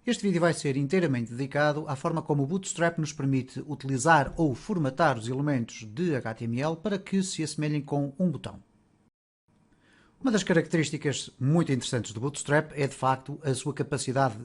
Este vídeo vai ser inteiramente dedicado à forma como o Bootstrap nos permite utilizar ou formatar os elementos de HTML para que se assemelhem com um botão. Uma das características muito interessantes do Bootstrap é, de facto, a sua capacidade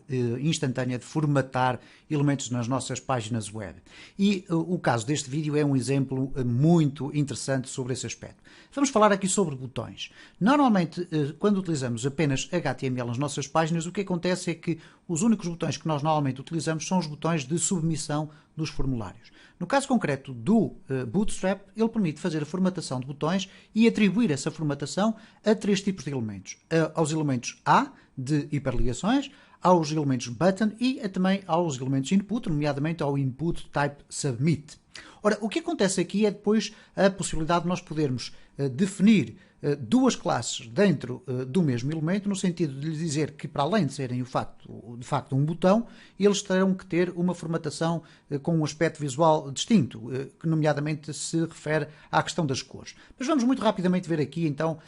instantânea de formatar elementos nas nossas páginas web. E o caso deste vídeo é um exemplo muito interessante sobre esse aspecto. Vamos falar aqui sobre botões. Normalmente, quando utilizamos apenas HTML nas nossas páginas, o que acontece é que os únicos botões que nós normalmente utilizamos são os botões de submissão dos formulários. No caso concreto do Bootstrap, ele permite fazer a formatação de botões e atribuir essa formatação a três tipos de elementos. Aos elementos A, de hiperligações, aos elementos button e também aos elementos input, nomeadamente ao input type submit. Ora, o que acontece aqui é depois a possibilidade de nós podermos definir duas classes dentro do mesmo elemento, no sentido de lhes dizer que, para além de serem de facto um botão, eles terão que ter uma formatação com um aspecto visual distinto, que nomeadamente se refere à questão das cores. Mas vamos muito rapidamente ver aqui então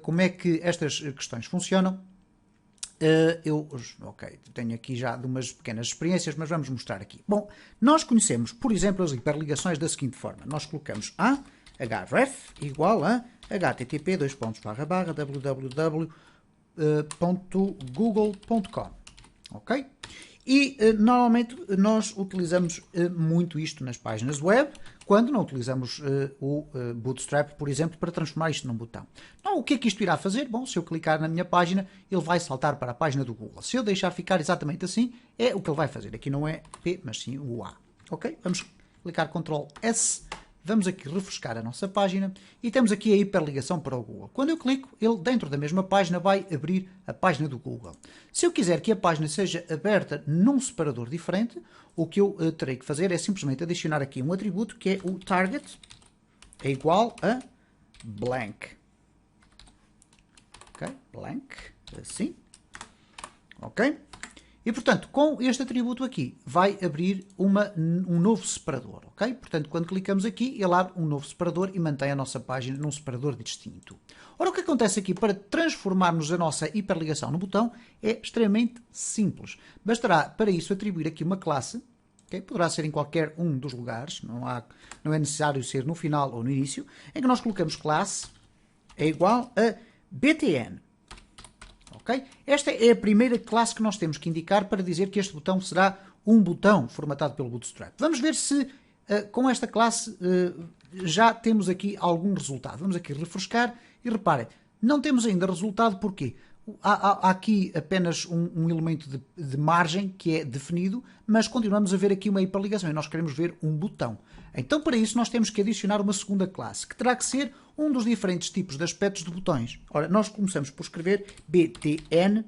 como é que estas questões funcionam. Tenho aqui já de umas pequenas experiências, mas vamos mostrar aqui. Bom, nós conhecemos, por exemplo, as hiperligações da seguinte forma. Nós colocamos a href igual a http://www.google.com. Ok? E normalmente nós utilizamos muito isto nas páginas web, quando não utilizamos o Bootstrap, por exemplo, para transformar isto num botão. Então, o que é que isto irá fazer? Bom, se eu clicar na minha página, ele vai saltar para a página do Google. Se eu deixar ficar exatamente assim, é o que ele vai fazer. Aqui não é P, mas sim o A. Ok? Vamos clicar Ctrl S. Vamos aqui refrescar a nossa página e temos aqui a hiperligação para o Google. Quando eu clico, ele dentro da mesma página vai abrir a página do Google. Se eu quiser que a página seja aberta num separador diferente, o que eu terei que fazer é simplesmente adicionar aqui um atributo que é o target é igual a blank. Ok? Blank, assim. Ok? E, portanto, com este atributo aqui, vai abrir um novo separador, ok? Portanto, quando clicamos aqui, ele abre um novo separador e mantém a nossa página num separador distinto. Ora, o que acontece aqui para transformarmos a nossa hiperligação no botão é extremamente simples. Bastará, para isso, atribuir aqui uma classe, okay? Poderá ser em qualquer um dos lugares, não é necessário ser no final ou no início, em que nós colocamos classe é igual a btn. Okay? Esta é a primeira classe que nós temos que indicar para dizer que este botão será um botão formatado pelo Bootstrap. Vamos ver se com esta classe já temos aqui algum resultado. Vamos aqui refrescar e reparem, não temos ainda resultado porque há aqui apenas um elemento de margem que é definido, mas continuamos a ver aqui uma hiperligação e nós queremos ver um botão. Então, para isso, nós temos que adicionar uma segunda classe, que terá que ser um dos diferentes tipos de aspectos de botões. Ora, nós começamos por escrever btn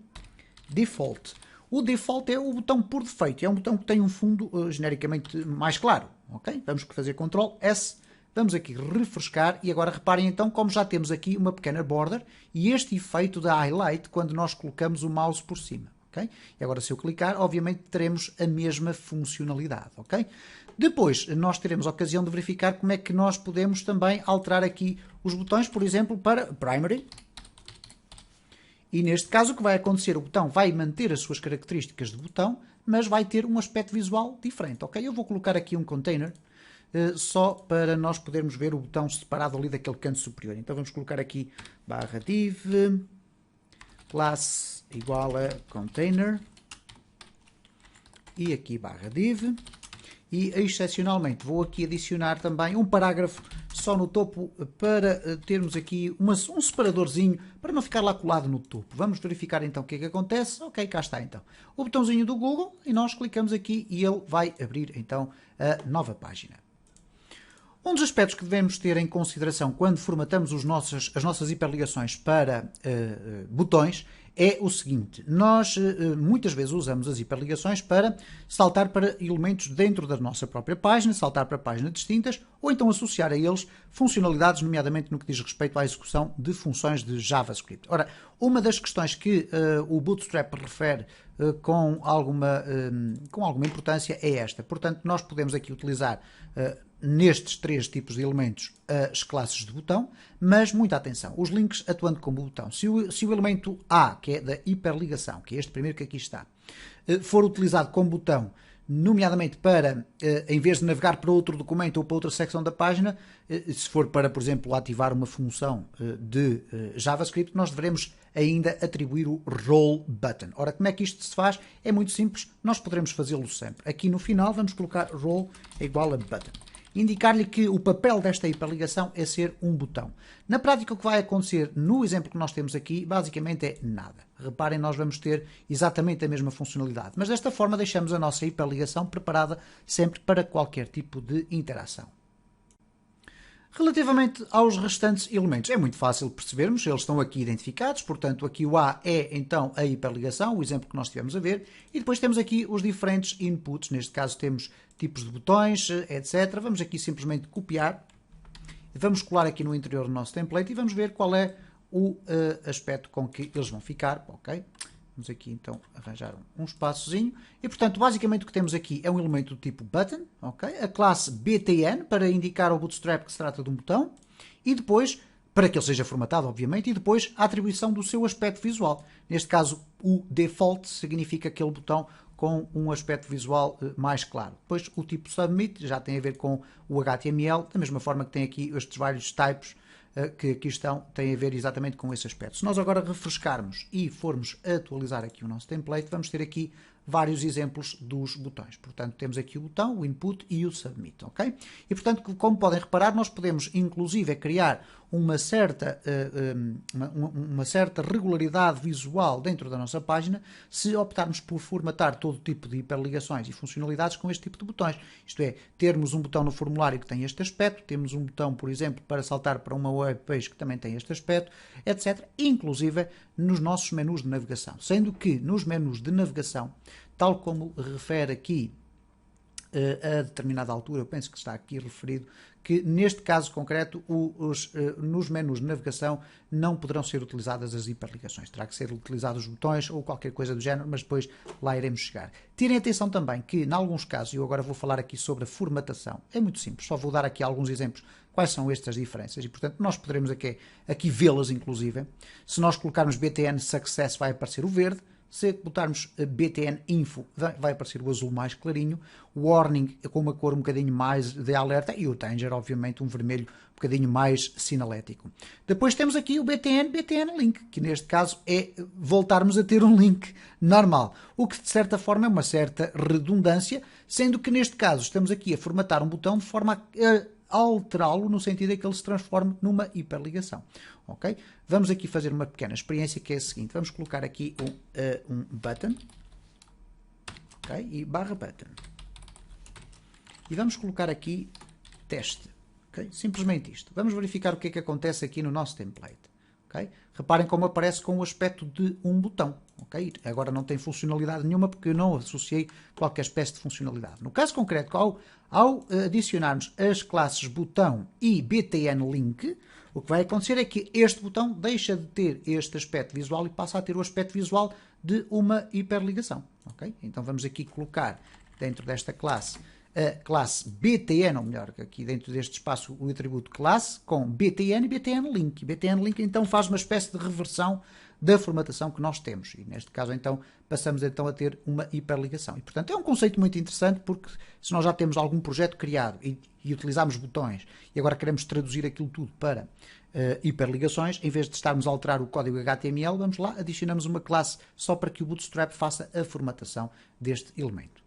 default. O default é o botão por defeito, é um botão que tem um fundo genericamente mais claro. Okay? Vamos fazer Ctrl S, vamos aqui refrescar e agora reparem então como já temos aqui uma pequena border e este efeito da highlight quando nós colocamos o mouse por cima. Okay? E agora se eu clicar, obviamente teremos a mesma funcionalidade. Okay? Depois, nós teremos a ocasião de verificar como é que nós podemos também alterar aqui os botões, por exemplo, para primary. E neste caso o que vai acontecer, o botão vai manter as suas características de botão, mas vai ter um aspecto visual diferente. Okay? Eu vou colocar aqui um container só para nós podermos ver o botão separado ali daquele canto superior. Então vamos colocar aqui /div classe igual a container e aqui /div. E, excepcionalmente, vou aqui adicionar também um parágrafo só no topo para termos aqui um separadorzinho para não ficar lá colado no topo. Vamos verificar então o que é que acontece. Ok, cá está então. O botãozinho do Google e nós clicamos aqui e ele vai abrir então a nova página. Um dos aspectos que devemos ter em consideração quando formatamos as nossas hiperligações para botões é o seguinte, nós muitas vezes usamos as hiperligações para saltar para elementos dentro da nossa própria página, saltar para páginas distintas ou então associar a eles funcionalidades, nomeadamente no que diz respeito à execução de funções de JavaScript. Ora, uma das questões que o Bootstrap refere com alguma importância é esta. Portanto, nós podemos aqui utilizar nestes três tipos de elementos as classes de botão, mas muita atenção, os links atuando como botão. Se o elemento A, que é da hiperligação, que é este primeiro que aqui está, for utilizado como botão, nomeadamente para, em vez de navegar para outro documento ou para outra secção da página, se for para, por exemplo, ativar uma função de JavaScript, nós devemos ainda atribuir o role button. Ora, como é que isto se faz? É muito simples, nós poderemos fazê-lo sempre. Aqui no final vamos colocar role é igual a button. Indicar-lhe que o papel desta hiperligação é ser um botão. Na prática, o que vai acontecer no exemplo que nós temos aqui, basicamente é nada. Reparem, nós vamos ter exatamente a mesma funcionalidade, mas desta forma deixamos a nossa hiperligação preparada sempre para qualquer tipo de interação. Relativamente aos restantes elementos, é muito fácil percebermos, eles estão aqui identificados, portanto aqui o A é então a hiperligação, o exemplo que nós estivemos a ver, e depois temos aqui os diferentes inputs, neste caso temos tipos de botões, etc. Vamos aqui simplesmente copiar, vamos colar aqui no interior do nosso template e vamos ver qual é o aspecto com que eles vão ficar, ok? Vamos aqui então arranjar um espaçozinho e portanto basicamente o que temos aqui é um elemento do tipo button, ok? A classe btn para indicar ao Bootstrap que se trata de um botão e depois, para que ele seja formatado obviamente, e depois a atribuição do seu aspecto visual. Neste caso o default significa aquele botão com um aspecto visual mais claro. Depois o tipo submit já tem a ver com o HTML, da mesma forma que tem aqui estes vários types que aqui estão, têm a ver exatamente com esse aspecto. Se nós agora refrescarmos e formos atualizar aqui o nosso template, vamos ter aqui vários exemplos dos botões. Portanto, temos aqui o botão, o input e o submit, ok? E, portanto, como podem reparar, nós podemos, inclusive, criar uma certa regularidade visual dentro da nossa página se optarmos por formatar todo tipo de hiperligações e funcionalidades com este tipo de botões. Isto é, termos um botão no formulário que tem este aspecto, temos um botão, por exemplo, para saltar para uma web page que também tem este aspecto, etc. Inclusive nos nossos menus de navegação. Sendo que nos menus de navegação, tal como refere aqui a determinada altura, eu penso que está aqui referido, que neste caso concreto nos menus de navegação não poderão ser utilizadas as hiperligações. Terá que ser utilizados os botões ou qualquer coisa do género, mas depois lá iremos chegar. Tirem atenção também que, em alguns casos, e eu agora vou falar aqui sobre a formatação, é muito simples, só vou dar aqui alguns exemplos quais são estas diferenças e, portanto, nós poderemos aqui vê-las, inclusive. Se nós colocarmos btn success vai aparecer o verde. Se botarmos btn info, vai aparecer o azul mais clarinho, o warning com uma cor um bocadinho mais de alerta e o danger, obviamente, um vermelho um bocadinho mais sinalético. Depois temos aqui o btn link, que neste caso é voltarmos a ter um link normal, o que de certa forma é uma certa redundância, sendo que neste caso estamos aqui a formatar um botão de forma a alterá-lo no sentido em que ele se transforme numa hiperligação. Ok? Vamos aqui fazer uma pequena experiência que é a seguinte. Vamos colocar aqui um button. Ok? E barra button. E vamos colocar aqui teste. Ok? Simplesmente isto. Vamos verificar o que é que acontece aqui no nosso template. Okay? Reparem como aparece com o aspecto de um botão. Okay? Agora não tem funcionalidade nenhuma porque eu não associei qualquer espécie de funcionalidade. No caso concreto, ao adicionarmos as classes botão e btn link, o que vai acontecer é que este botão deixa de ter este aspecto visual e passa a ter o aspecto visual de uma hiperligação. Okay? Então vamos aqui colocar dentro desta classe a classe btn, ou melhor, aqui dentro deste espaço o atributo classe com btn e btn link. btn link então faz uma espécie de reversão da formatação que nós temos e neste caso então passamos então a ter uma hiperligação. E portanto é um conceito muito interessante porque se nós já temos algum projeto criado e utilizamos botões e agora queremos traduzir aquilo tudo para hiperligações, em vez de estarmos a alterar o código HTML, vamos lá, adicionamos uma classe só para que o Bootstrap faça a formatação deste elemento.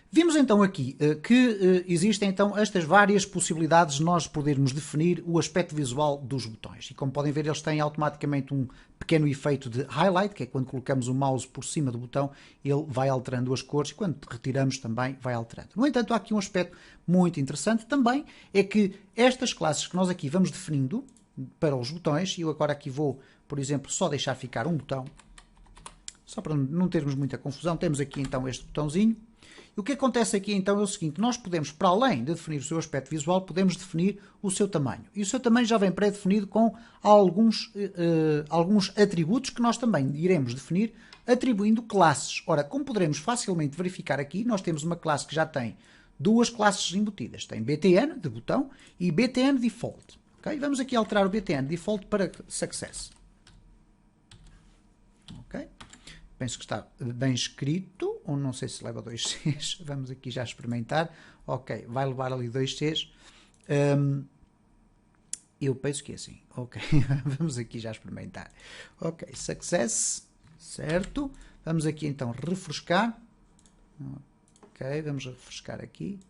Vimos então aqui que existem então estas várias possibilidades de nós podermos definir o aspecto visual dos botões. E como podem ver, eles têm automaticamente um pequeno efeito de highlight, que é quando colocamos o mouse por cima do botão, ele vai alterando as cores e quando retiramos também vai alterando. No entanto, há aqui um aspecto muito interessante também, é que estas classes que nós aqui vamos definindo para os botões, e eu agora aqui vou, por exemplo, só deixar ficar um botão, só para não termos muita confusão, temos aqui então este botãozinho. E o que acontece aqui então é o seguinte, nós podemos, para além de definir o seu aspecto visual, podemos definir o seu tamanho. E o seu tamanho já vem pré-definido com alguns atributos que nós também iremos definir atribuindo classes. Ora, como poderemos facilmente verificar aqui, nós temos uma classe que já tem duas classes embutidas. Tem btn de botão e btn default. Okay? Vamos aqui alterar o btn default para success. Okay? Penso que está bem escrito, ou não sei se leva 2 Cs. Vamos aqui já experimentar. Ok, vai levar ali 2 Cs. Eu penso que é assim. Ok, vamos aqui já experimentar. Ok, success, certo. Vamos aqui então refrescar. Ok, vamos refrescar aqui.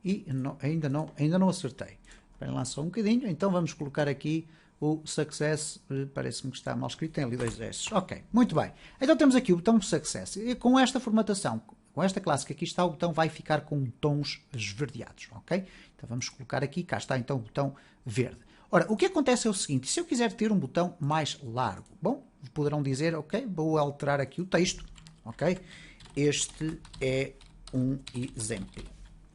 E não, ainda não acertei. Espera lá só um bocadinho. Então vamos colocar aqui o success. Parece-me que está mal escrito. Tem ali 2 S. Ok, muito bem. Então temos aqui o botão success. E com esta formatação, com esta classe que aqui está, o botão vai ficar com tons esverdeados. Ok? Então vamos colocar aqui. Cá está então o botão verde. Ora, o que acontece é o seguinte, se eu quiser ter um botão mais largo, bom, poderão dizer, ok, vou alterar aqui o texto, ok? Este é um exemplo,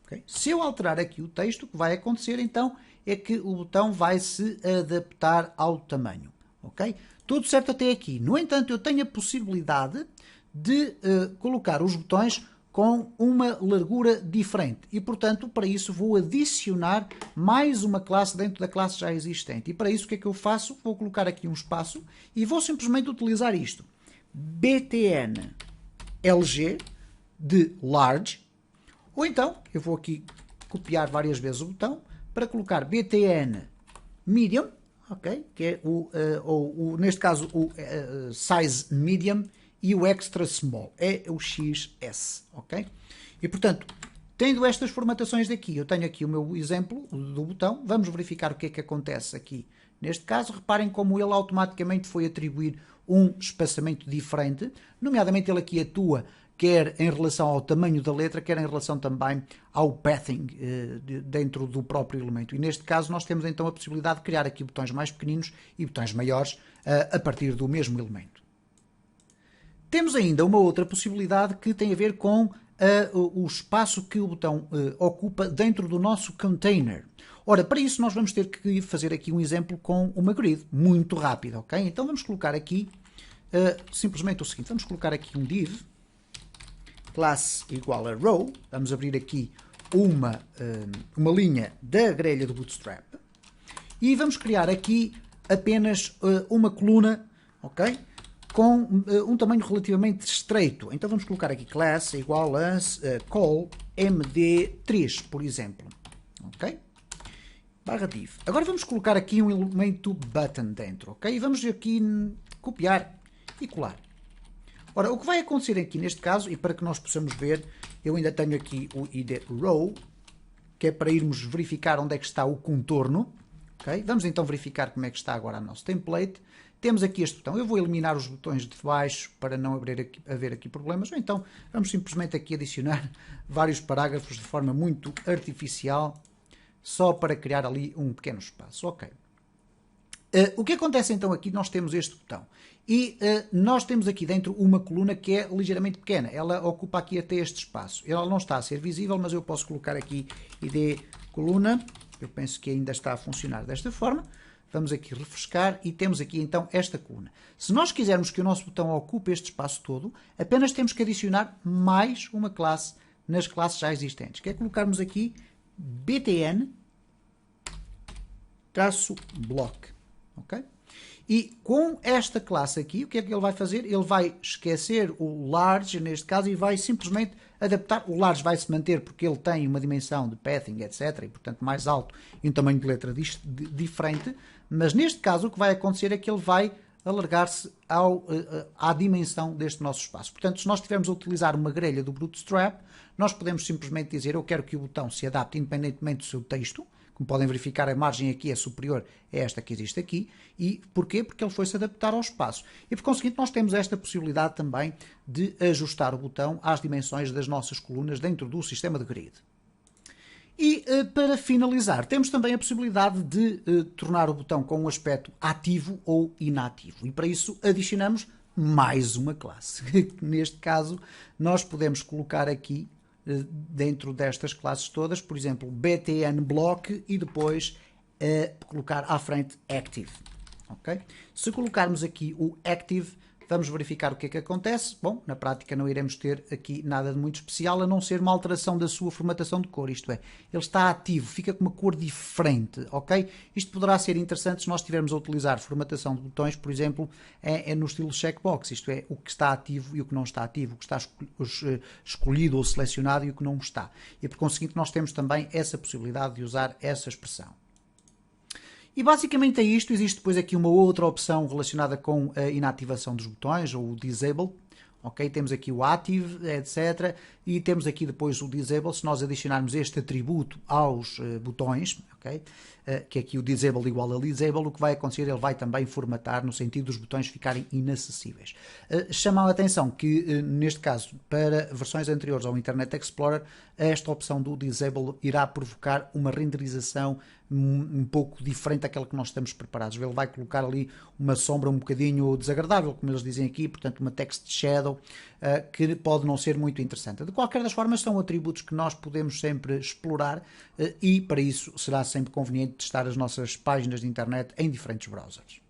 ok? Se eu alterar aqui o texto, o que vai acontecer então é que o botão vai se adaptar ao tamanho, ok? Tudo certo até aqui. No entanto, eu tenho a possibilidade de colocar os botões com uma largura diferente e, portanto, para isso vou adicionar mais uma classe dentro da classe já existente. E para isso o que é que eu faço? Vou colocar aqui um espaço e vou simplesmente utilizar isto. btn LG de large, ou então eu vou aqui copiar várias vezes o botão para colocar btn medium, ok? Que é neste caso o size medium, e o extra small é o XS, ok? E portanto, tendo estas formatações daqui, eu tenho aqui o meu exemplo do botão, vamos verificar o que é que acontece aqui. Neste caso, reparem como ele automaticamente foi atribuir um espaçamento diferente, nomeadamente ele aqui atua quer em relação ao tamanho da letra, quer em relação também ao pathing dentro do próprio elemento. E neste caso nós temos então a possibilidade de criar aqui botões mais pequeninos e botões maiores a partir do mesmo elemento. Temos ainda uma outra possibilidade que tem a ver com o espaço que o botão ocupa dentro do nosso container. Ora, para isso nós vamos ter que fazer aqui um exemplo com uma grid, muito rápido, ok? Então vamos colocar aqui simplesmente o seguinte, vamos colocar aqui um div, classe igual a row, vamos abrir aqui uma linha da grelha do Bootstrap e vamos criar aqui apenas uma coluna, ok? Com um tamanho relativamente estreito. Então vamos colocar aqui class igual a call md3, por exemplo. Ok? Barra div. Agora vamos colocar aqui um elemento button dentro. Ok? E vamos aqui copiar e colar. Ora, o que vai acontecer aqui neste caso, e para que nós possamos ver, eu ainda tenho aqui o id row, que é para irmos verificar onde é que está o contorno. Okay? Vamos então verificar como é que está agora o nosso template. Temos aqui este botão. Eu vou eliminar os botões de baixo para não haver aqui problemas. Ou então vamos simplesmente aqui adicionar vários parágrafos de forma muito artificial, só para criar ali um pequeno espaço. Ok. O que acontece então aqui? Nós temos este botão. E nós temos aqui dentro uma coluna que é ligeiramente pequena. Ela ocupa aqui até este espaço. Ela não está a ser visível, mas eu posso colocar aqui id coluna. Eu penso que ainda está a funcionar desta forma. Vamos aqui refrescar e temos aqui então esta coluna. Se nós quisermos que o nosso botão ocupe este espaço todo, apenas temos que adicionar mais uma classe nas classes já existentes, que é colocarmos aqui btn-block. Ok? E com esta classe aqui, o que é que ele vai fazer? Ele vai esquecer o large, neste caso, e vai simplesmente adaptar. O large vai se manter porque ele tem uma dimensão de pathing, etc. E, portanto, mais alto e um tamanho de letra diferente. Mas, neste caso, o que vai acontecer é que ele vai alargar-se à dimensão deste nosso espaço. Portanto, se nós estivermos a utilizar uma grelha do Bootstrap, nós podemos simplesmente dizer eu quero que o botão se adapte independentemente do seu texto. Como podem verificar, a margem aqui é superior a esta que existe aqui. E porquê? Porque ele foi-se adaptar ao espaço. E, por conseguinte, nós temos esta possibilidade também de ajustar o botão às dimensões das nossas colunas dentro do sistema de grid. E, para finalizar, temos também a possibilidade de tornar o botão com um aspecto ativo ou inativo. E, para isso, adicionamos mais uma classe. Neste caso, nós podemos colocar aqui dentro destas classes todas, por exemplo, btn block e depois colocar à frente active. Okay? Se colocarmos aqui o active, Vamos verificar o que é que acontece. Bom, na prática não iremos ter aqui nada de muito especial, a não ser uma alteração da sua formatação de cor, isto é, ele está ativo, fica com uma cor diferente, ok? Isto poderá ser interessante se nós estivermos a utilizar formatação de botões, por exemplo, no estilo checkbox, isto é, o que está ativo e o que não está ativo, o que está escolhido ou selecionado e o que não está. E por conseguinte nós temos também essa possibilidade de usar essa expressão. E basicamente é isto. Existe depois aqui uma outra opção relacionada com a inativação dos botões, ou o disable. Ok, temos aqui o active, etc. E temos aqui depois o disable. Se nós adicionarmos este atributo aos botões, ok, que é aqui o disable igual a disable, o que vai acontecer, ele vai também formatar no sentido dos botões ficarem inacessíveis. Chama a atenção que, neste caso, para versões anteriores ao Internet Explorer, esta opção do disable irá provocar uma renderização um pouco diferente daquela que nós estamos preparados. Ele vai colocar ali uma sombra um bocadinho desagradável, como eles dizem aqui, portanto uma text shadow, que pode não ser muito interessante. De qualquer das formas, são atributos que nós podemos sempre explorar e para isso será sempre conveniente testar as nossas páginas de internet em diferentes browsers.